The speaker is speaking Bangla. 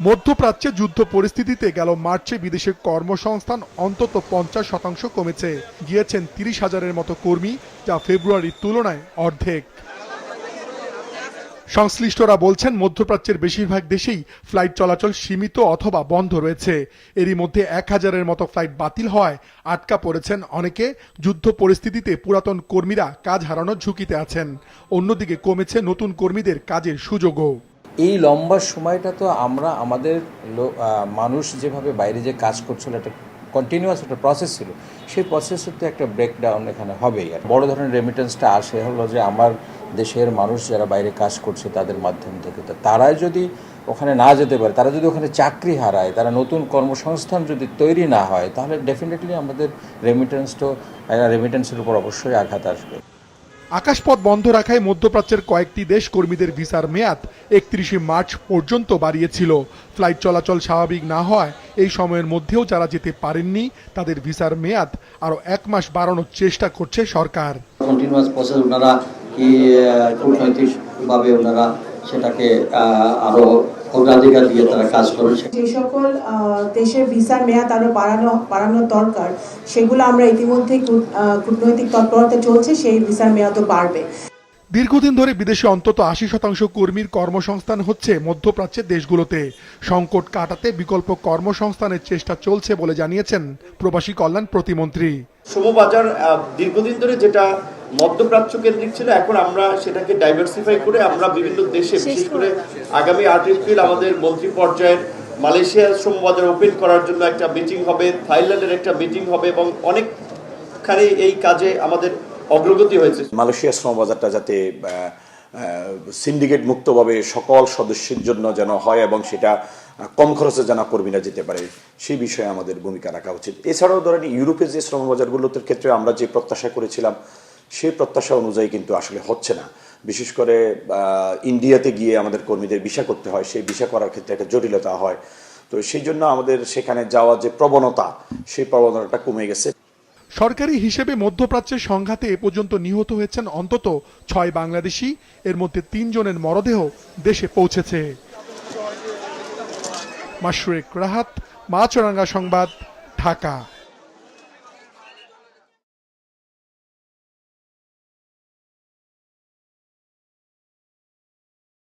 মধ্যপ্রাচ্যে যুদ্ধ পরিস্থিতিতে গেল মার্চে বিদেশে কর্মসংস্থান অন্তত 50% কমেছে, গিয়েছেন 30,000-এর মতো কর্মী, যা ফেব্রুয়ারির তুলনায় অর্ধেক। সংশ্লিষ্টরা বলছেন মধ্যপ্রাচ্যের বেশিরভাগ দেশেই ফ্লাইট চলাচল সীমিত অথবা বন্ধ রয়েছে। এরই মধ্যে 1,000-এর মতো ফ্লাইট বাতিল হওয়ায় আটকা পড়েছেন অনেকে। যুদ্ধ পরিস্থিতিতে পুরাতন কর্মীরা কাজ হারানোর ঝুঁকিতে আছেন। অন্যদিকে কমেছে নতুন কর্মীদের কাজের সুযোগও। এই লম্বা সময়টা তো আমরা আমাদের মানুষ যেভাবে বাইরে যে কাজ করছিল একটা কন্টিনিউয়াস একটা প্রসেস ছিল, সেই প্রসেসের তো একটা ব্রেকডাউন এখানে হবেই। বড় ধরনের রেমিটেন্সটা আসে হলো যে আমার দেশের মানুষ যারা বাইরে কাজ করছে তাদের মাধ্যম থেকে। তো তারা যদি ওখানে না যেতে পারে, তারা যদি ওখানে চাকরি হারায়, তারা নতুন কর্মসংস্থান যদি তৈরি না হয়, তাহলে ডেফিনেটলি আমাদের রেমিটেন্সের উপর অবশ্যই আঘাত আসবে। আকাশপথ বন্ধ রাখায় মধ্যপ্রাচ্যের কয়েকটি দেশ কর্মীদের ভিসার মেয়াদ 31শে মার্চ পর্যন্ত বাড়িয়েছিল। ফ্লাইট চলাচল স্বাভাবিক না হয় এই সময়ের মধ্যেও যারা যেতে পারেননি তাদের ভিসার মেয়াদ আরও 1 মাস বাড়ানোর চেষ্টা করছে সরকার। কন্টিনিউয়াস প্রসেস ওনারা কি কূটনৈতিকভাবে ওনারা সেটাকে আরো অগ্রাধিকার দিয়ে তারা কাজ করবে। যে সকল দেশের ভিসার মেয়াদ আরো বাড়ানোর দরকার, সেগুলো আমরা ইতিমধ্যেই কূটনৈতিক তৎপরতা চলছে, সেই ভিসার মেয়াদও বাড়বে। দীর্ঘদিন ধরে বিদেশে অন্তত 80% কর্মীর কর্মসংস্থান হচ্ছে মধ্যপ্রাচ্যের দেশগুলোতে। সংকট কাটাতে বিকল্প কর্মসংস্থানের চেষ্টা চলছে বলে জানিয়েছেন প্রবাসী কল্যাণ প্রতিমন্ত্রী। শ্রমবাজার দীর্ঘদিন ধরে যেটা মধ্যপ্রাচ্য কেন্দ্রিক ছিল, এখন আমরা সেটাকে ডাইভার্সিফাই করে আমরা বিভিন্ন দেশে, বিশেষ করে আগামী 8 এপ্রিল আমাদের মন্ত্রী পর্যায়ের মালয়েশিয়ার শ্রমবাজার ওপেন করার জন্য একটা মিটিং হবে, থাইল্যান্ডের একটা মিটিং হবে এবং অনেকখানি এই কাজে আমাদের অগ্রগতি হয়েছে। মালয়েশিয়া শ্রমবাজারটা যাতে সিন্ডিকেট মুক্তভাবে সকল সদস্যের জন্য যেন হয় এবং সেটা কম খরচে যেন কর্মীরা যেতে পারে, সেই বিষয়ে আমাদের ভূমিকা রাখা উচিত। এছাড়াও ধরেন ইউরোপের যে শ্রমবাজারগুলোর ক্ষেত্রে আমরা যে প্রত্যাশা করেছিলাম সেই প্রত্যাশা অনুযায়ী কিন্তু আসলে হচ্ছে না। বিশেষ করে ইন্ডিয়াতে গিয়ে আমাদের কর্মীদের ভিসা করতে হয়, সেই ভিসা করার ক্ষেত্রে একটা জটিলতা হয়। তো সেই জন্য আমাদের সেখানে যাওয়ার যে প্রবণতা, সেই প্রবণতাটা কমে গেছে। সরকারি হিসেবে মধ্যপ্রাচ্যের সংঘাতে এ পর্যন্ত নিহত হয়েছেন অন্তত 6 বাংলাদেশি, এর মধ্যে 3 জনের মরদেহ দেশে পৌঁছেছে। মাশরুক রাহাত, মাছরাঙ্গা সংবাদ, ঢাকা।